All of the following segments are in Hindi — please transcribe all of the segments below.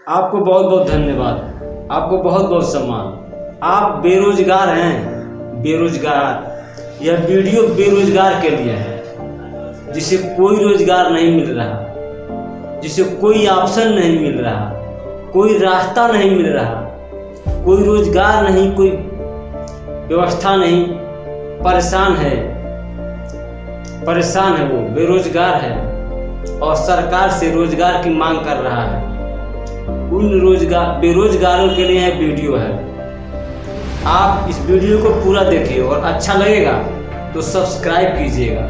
आपको बहुत बहुत धन्यवाद, आपको बहुत बहुत सम्मान। आप बेरोजगार हैं, बेरोजगार। यह वीडियो बेरोजगार के लिए है, जिसे कोई रोजगार नहीं मिल रहा, जिसे कोई ऑप्शन नहीं मिल रहा, कोई रास्ता नहीं मिल रहा, कोई रोजगार नहीं, कोई व्यवस्था नहीं, परेशान है, परेशान है, वो बेरोजगार है और सरकार से रोजगार की मांग कर रहा है। उन बेरोजगारों के लिए यह वीडियो है। आप इस वीडियो को पूरा देखिए और अच्छा लगेगा तो सब्सक्राइब कीजिएगा।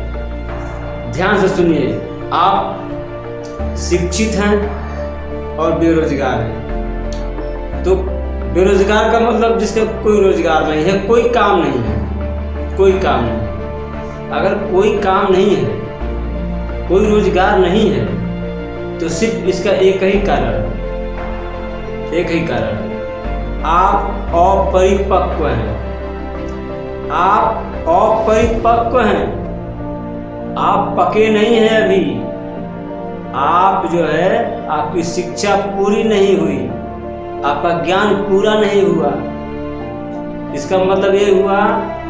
ध्यान से सुनिए। आप शिक्षित हैं और बेरोजगार हैं। तो बेरोजगार का मतलब जिसका कोई रोजगार नहीं है, कोई काम नहीं है, कोई काम नहीं। अगर कोई काम नहीं है, कोई रोजगार नहीं है, तो सिर्फ इसका एक ही कारण है, एक ही कारण है, आप अपरिपक्व हैं। आप अपरिपक्व हैं, आप पके नहीं हैं अभी। आप जो है, आपकी शिक्षा पूरी नहीं हुई, आपका ज्ञान पूरा नहीं हुआ। इसका मतलब ये हुआ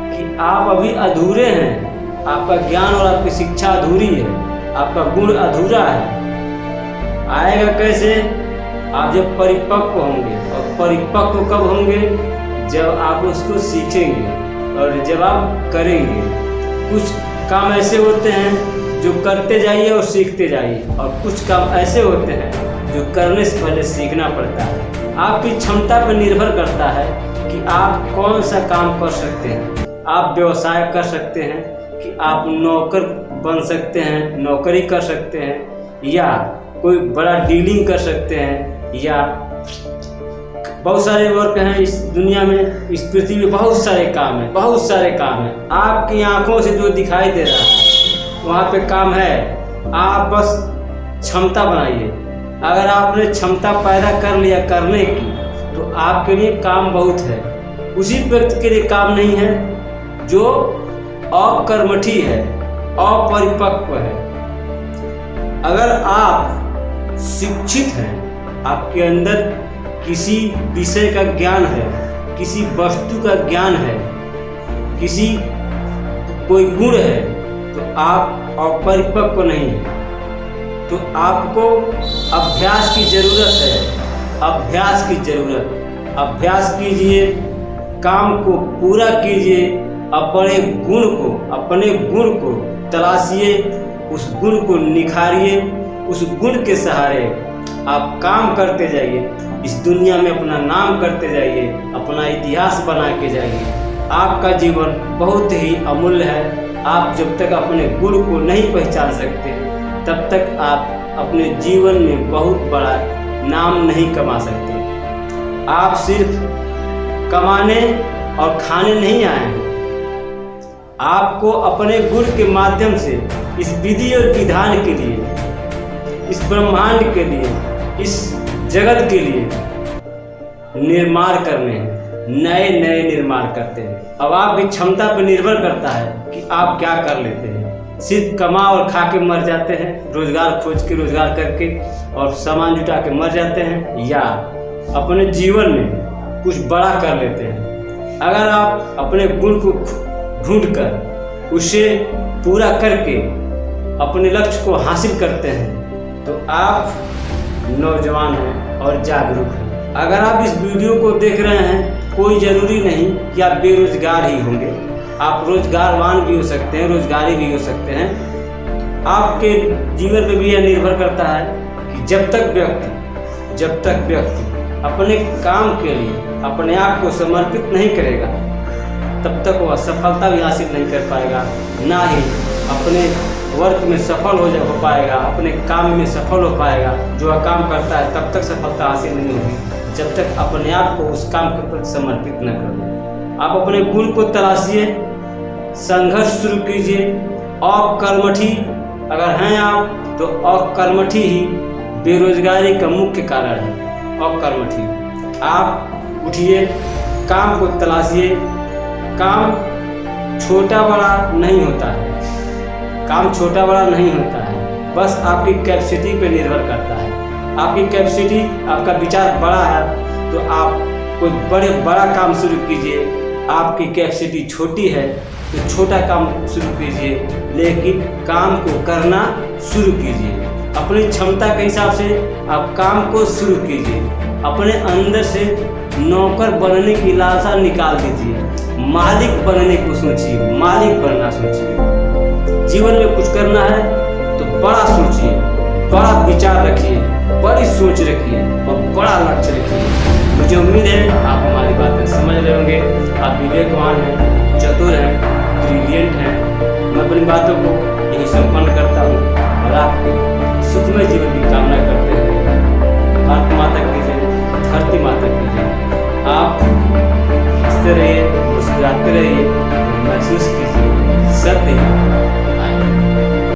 कि आप अभी अधूरे हैं। आपका ज्ञान और आपकी शिक्षा अधूरी है, आपका गुण अधूरा है। आएगा कैसे? आप जब परिपक्व होंगे। और परिपक्व कब होंगे? जब आप उसको सीखेंगे और जब आप करेंगे। कुछ काम ऐसे होते हैं जो करते जाइए और सीखते जाइए, और कुछ काम ऐसे होते हैं जो करने से पहले सीखना पड़ता है। आपकी क्षमता पर निर्भर करता है कि आप कौन सा काम कर सकते हैं। आप व्यवसाय कर सकते हैं कि आप नौकर बन सकते हैं, नौकरी कर सकते हैं, या कोई बड़ा डीलिंग कर सकते हैं, या बहुत सारे वर्क हैं इस दुनिया में, इस पृथ्वी में बहुत सारे काम हैं, बहुत सारे काम हैं। आपकी आंखों से जो दिखाई दे रहा है वहाँ पे काम है। आप बस क्षमता बनाइए। अगर आपने क्षमता पैदा कर लिया करने की, तो आपके लिए काम बहुत है। उसी व्यक्ति के लिए काम नहीं है जो अकर्मठी है, अपरिपक्व है। अगर आप शिक्षित हैं, आपके अंदर किसी विषय का ज्ञान है, किसी वस्तु का ज्ञान है, किसी कोई गुण है, तो आप अपरिपक्व नहीं हैं। तो आपको अभ्यास की ज़रूरत है, अभ्यास की ज़रूरत। अभ्यास कीजिए, काम को पूरा कीजिए, अपने गुण को तलाशिए, उस गुण को निखारिए। उस गुण के सहारे आप काम करते जाइए, इस दुनिया में अपना नाम करते जाइए, अपना इतिहास बना के जाइए। आपका जीवन बहुत ही अमूल्य है। आप जब तक अपने गुण को नहीं पहचान सकते, तब तक आप अपने जीवन में बहुत बड़ा नाम नहीं कमा सकते। आप सिर्फ कमाने और खाने नहीं आए हैं। आपको अपने गुण के माध्यम से इस विधि और विधान के लिए, इस ब्रह्मांड के लिए, इस जगत के लिए निर्माण करने हैं। नए नए निर्माण करते हैं। अब आपकी क्षमता पर निर्भर करता है कि आप क्या कर लेते हैं। सिर्फ कमा और खा के मर जाते हैं, रोजगार खोज के, रोजगार करके और सामान जुटा के मर जाते हैं, या अपने जीवन में कुछ बड़ा कर लेते हैं। अगर आप अपने गुण को ढूंढकर उसे पूरा करके अपने लक्ष्य को हासिल करते हैं, तो आप नौजवान हैं और जागरूक हैं। अगर आप इस वीडियो को देख रहे हैं, कोई ज़रूरी नहीं कि आप बेरोजगार ही होंगे। आप रोजगारवान भी हो सकते हैं, रोजगारी भी हो सकते हैं। आपके जीवन में भी यह निर्भर करता है कि जब तक व्यक्ति अपने काम के लिए अपने आप को समर्पित नहीं करेगा, तब तक वह सफलता भी हासिल नहीं कर पाएगा, ना ही अपने वर्क में सफल हो पाएगा, अपने काम में सफल हो पाएगा। जो वह काम करता है तब तक सफलता हासिल नहीं होगी, जब तक अपने आप को उस काम के प्रति समर्पित न करें। आप अपने गुण को तलाशिए, संघर्ष शुरू कीजिए। अकर्मठी अगर हैं आप, तो अकर्मठी ही बेरोजगारी का मुख्य कारण है। अकर्मठी। आप उठिए, काम को तलाशिए। काम छोटा बड़ा नहीं होता है, काम छोटा बड़ा नहीं होता है, बस आपकी कैपेसिटी पे निर्भर करता है। आपकी कैपेसिटी, आपका विचार बड़ा है तो आप कोई बड़ा काम शुरू कीजिए। आपकी कैपेसिटी छोटी है तो छोटा काम शुरू कीजिए, लेकिन काम को करना शुरू कीजिए। अपनी क्षमता के हिसाब से आप काम को शुरू कीजिए। अपने अंदर से नौकर बनने की लालसा निकाल दीजिए, मालिक बनने को सोचिए, मालिक बनना सोचिए। जीवन में कुछ करना है तो बड़ा सोचिए, बड़ा विचार रखिए, बड़ी सोच रखिए और बड़ा लक्ष्य रखिए। मुझे उम्मीद है आप हमारी बातें समझ रहे होंगे। आप विवेकवान हैं, चतुर हैं, ब्रिलियंट हैं। मैं अपनी बातों को यही संपन्न करता हूँ।